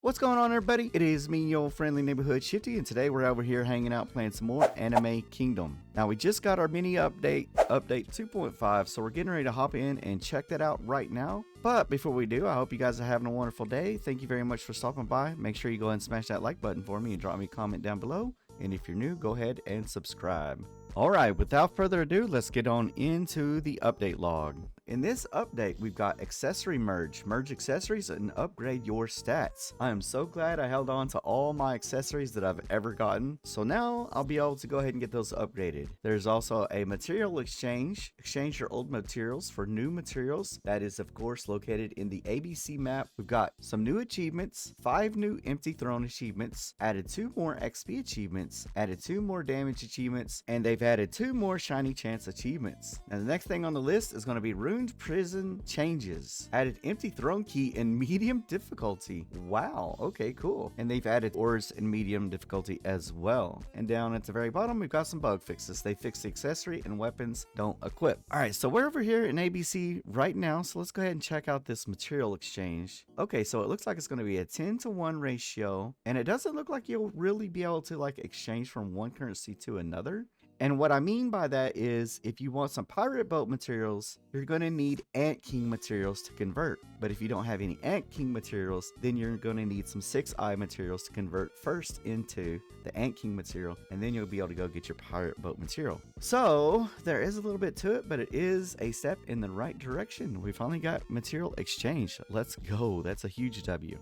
What's going on, everybody? It is me, your friendly neighborhood Shifty, and today we're over here hanging out playing some more Anime Kingdom. Now, we just got our mini update 2.5, so we're getting ready to hop in and check that out right now. But before we do, I hope you guys are having a wonderful day. Thank you very much for stopping by. Make sure you go ahead and smash that like button for me and drop me a comment down below. And if you're new, go ahead and subscribe. Alright, without further ado, let's get on into the update log. In this update, we've got accessory merge accessories and upgrade your stats. I am so glad I held on to all my accessories that I've ever gotten, so now I'll be able to go ahead and get those upgraded. There's also a material exchange your old materials for new materials. That is of course located in the ABC map. We've got some new achievements, 5 new empty throne achievements, added 2 more XP achievements, added 2 more damage achievements, and they've added 2 more shiny chance achievements. Now the next thing on the list is going to be ruined prison changes. Added empty throne key in medium difficulty. Wow, okay, cool. And they've added ores in medium difficulty as well. And down at the very bottom, we've got some bug fixes. They fixed the accessory and weapons don't equip. All right, so we're over here in ABC right now, so let's go ahead and check out this material exchange. Okay, so it looks like it's going to be a 10-to-1 ratio, and it doesn't look like you'll really be able to like exchange from one currency to another. And what I mean by that is if you want some pirate boat materials, you're going to need Ant King materials to convert. But if you don't have any Ant King materials, then you're going to need some 6-eye materials to convert first into the Ant King material, and then you'll be able to go get your pirate boat material. So there is a little bit to it, but it is a step in the right direction. We finally got material exchange. Let's go. That's a huge W.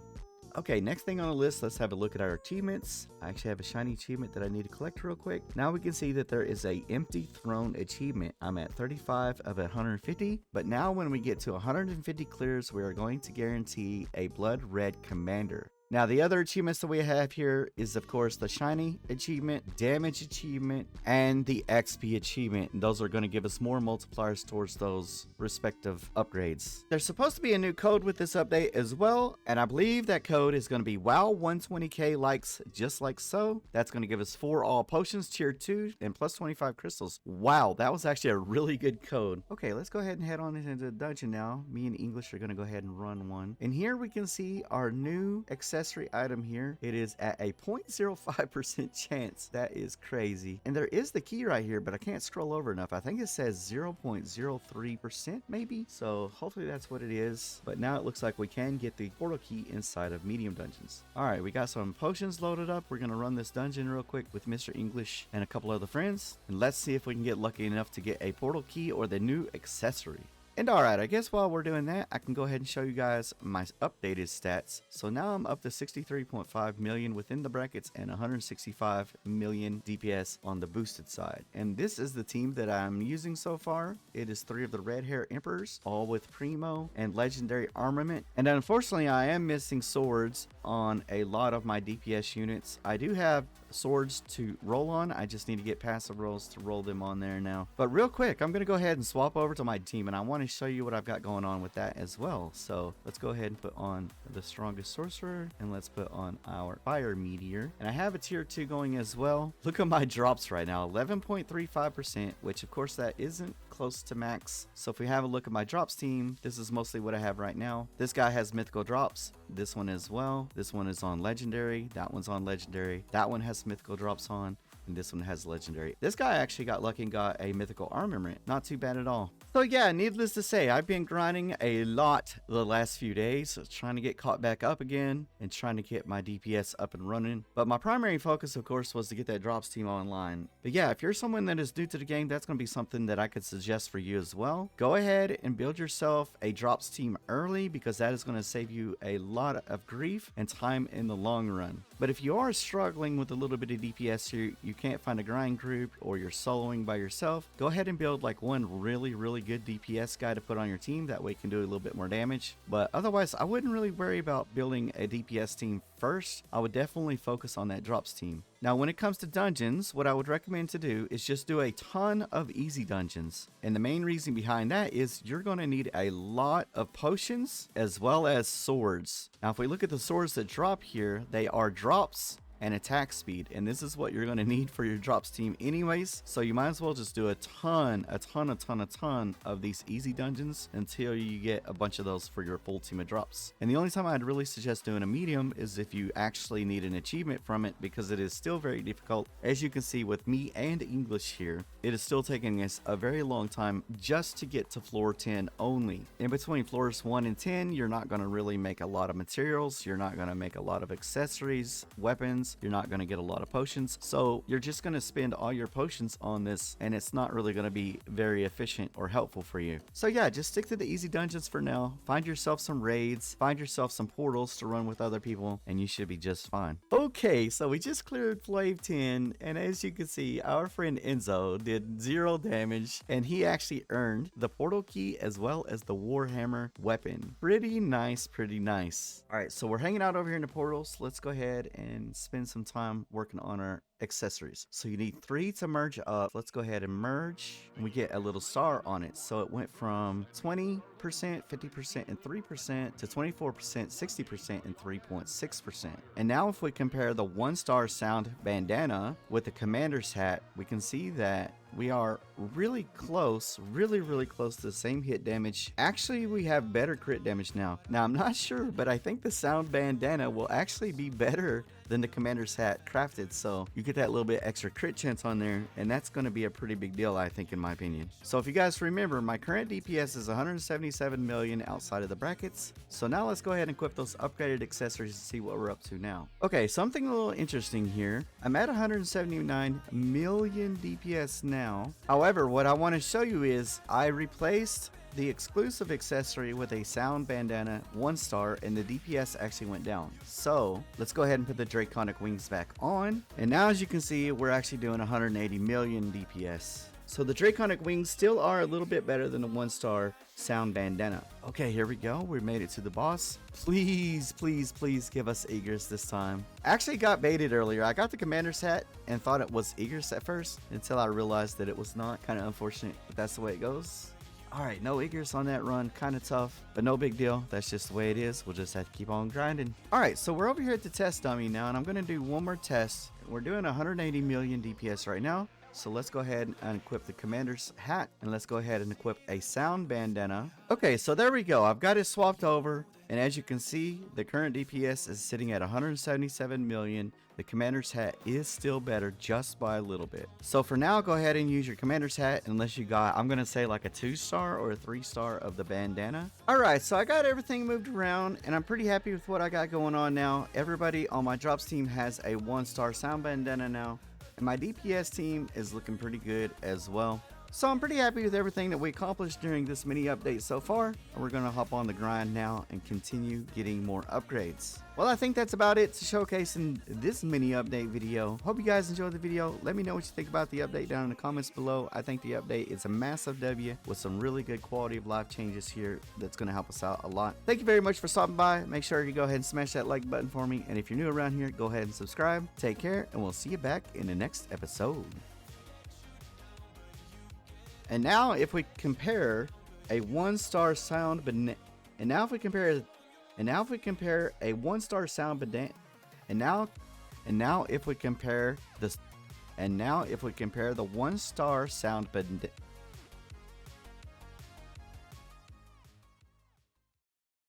Okay, next thing on the list, let's have a look at our achievements. I actually have a shiny achievement that I need to collect real quick. Now we can see that there is a empty throne achievement. I'm at 35 of 150, but now when we get to 150 clears, we are going to guarantee a blood red commander. Now the other achievements that we have here is of course the shiny achievement, damage achievement, and the XP achievement. And those are going to give us more multipliers towards those respective upgrades. There's supposed to be a new code with this update as well, and I believe that code is going to be WOW120k likes, just like so. That's going to give us 4 all potions tier 2 and plus 25 crystals. Wow, that was actually a really good code. Okay, let's go ahead and head on into the dungeon now. Me and English are going to go ahead and run one. And here we can see our new accessory item here. It is at a 0.05% chance. That is crazy. And there is the key right here, but I can't scroll over enough. I think it says 0.03% maybe. So hopefully that's what it is. But now it looks like we can get the portal key inside of medium dungeons. All right, we got some potions loaded up. We're going to run this dungeon real quick with Mr. English and a couple other friends. And let's see if we can get lucky enough to get a portal key or the new accessory. And alright, I guess while we're doing that, I can go ahead and show you guys my updated stats. So now I'm up to 63.5 million within the brackets and 165 million DPS on the boosted side. And this is the team that I'm using so far. It is 3 of the red hair emperors, all with primo and legendary armament. And unfortunately, I am missing swords on a lot of my DPS units. I do have swords to roll on. I just need to get passive rolls to roll them on there now. But real quick, I'm going to go ahead and swap over to my team, and I want to show you what I've got going on with that as well. So let's go ahead and put on the strongest sorcerer, and let's put on our fire meteor. And I have a tier 2 going as well. Look at my drops right now, 11.35%, which of course that isn't close to max. So if we have a look at my drops team, this is mostly what I have right now. This guy has mythical drops, this one as well. This one is on legendary, that one's on legendary, that one has mythical drops on, and this one has legendary. This guy actually got lucky and got a mythical armament. Not too bad at all. So yeah, needless to say, I've been grinding a lot the last few days, trying to get caught back up again and trying to get my DPS up and running. But my primary focus, of course, was to get that drops team online. But yeah, if you're someone that is new to the game, that's going to be something that I could suggest for you as well. Go ahead and build yourself a drops team early, because that is going to save you a lot of grief and time in the long run. But if you are struggling with a little bit of DPS here, you can't find a grind group, or you're soloing by yourself, go ahead and build like one really good DPS guy to put on your team. That way you can do a little bit more damage. But otherwise, I wouldn't really worry about building a DPS team first. I would definitely focus on that drops team. Now, when it comes to dungeons, what I would recommend to do is just do a ton of easy dungeons. And the main reason behind that is you're going to need a lot of potions as well as swords. Now, if we look at the swords that drop here, they are drops and attack speed, and this is what you're going to need for your drops team anyways. So you might as well just do a ton of these easy dungeons until you get a bunch of those for your full team of drops. And the only time I'd really suggest doing a medium is if you actually need an achievement from it, because it is still very difficult. As you can see with me and English here, it is still taking us a very long time just to get to floor 10 only. In between floors 1 and 10, you're not going to really make a lot of materials, you're not going to make a lot of accessories, weapons, you're not going to get a lot of potions, so you're just going to spend all your potions on this, and it's not really going to be very efficient or helpful for you. So yeah, just stick to the easy dungeons for now. Find yourself some raids, find yourself some portals to run with other people, and you should be just fine. Okay, so we just cleared Flave 10, and as you can see, our friend Enzo did 0 damage, and he actually earned the portal key as well as the Warhammer weapon. Pretty nice, pretty nice. All right, so we're hanging out over here in the portals. Let's go ahead and spend some time working on our accessories. So you need 3 to merge up. Let's go ahead and merge, and we get a little star on it. So it went from 20%, 50%, and 3% to 24%, 60%, and 3.6%. And now if we compare the 1-star sound bandana with the commander's hat, we can see that we are really close, really close to the same hit damage. Actually, we have better crit damage now. Now, I'm not sure, but I think the sound bandana will actually be better than the commander's hat crafted, so you get that little bit extra crit chance on there, and that's going to be a pretty big deal, I think, in my opinion. So if you guys remember, my current DPS is 177 million outside of the brackets. So now let's go ahead and equip those upgraded accessories and see what we're up to now. Okay, something a little interesting here. I'm at 179 million DPS now. However, what I want to show you is I replaced the exclusive accessory with a sound bandana 1-star, and the DPS actually went down. So let's go ahead and put the draconic wings back on, and now as you can see, we're actually doing 180 million DPS. So the draconic wings still are a little bit better than the 1-star sound bandana. Okay, here we go. We made it to the boss. Please give us Egress this time. I actually got baited earlier. I got the commander's hat and thought it was Egress at first until I realized that it was not. Kind of unfortunate, but that's the way it goes. Alright, no Egress on that run, kind of tough, but no big deal. That's just the way it is. We'll just have to keep on grinding. Alright, so we're over here at the test dummy now, and I'm going to do one more test. We're doing 180 million DPS right now, so let's go ahead and equip the commander's hat, and let's go ahead and equip a sound bandana. Okay, so there we go. I've got it swapped over, and as you can see, the current DPS is sitting at 177 million. The commander's hat is still better just by a little bit. So for now, go ahead and use your commander's hat unless you got, I'm going to say like a 2-star or a 3-star of the bandana. Alright, so I got everything moved around, and I'm pretty happy with what I got going on now. Everybody on my drops team has a 1-star sound bandana now, and my DPS team is looking pretty good as well. So I'm pretty happy with everything that we accomplished during this mini update so far, and we're going to hop on the grind now and continue getting more upgrades. Well, I think that's about it to showcase in this mini update video. Hope you guys enjoyed the video. Let me know what you think about the update down in the comments below. I think the update is a massive W with some really good quality of life changes here that's going to help us out a lot. Thank you very much for stopping by. Make sure you go ahead and smash that like button for me, and if you're new around here, go ahead and subscribe. Take care, and we'll see you back in the next episode. And now if we compare a 1-star sound bandana, and now if we compare a 1-star sound bandana, and now if we compare the 1-star sound bandana.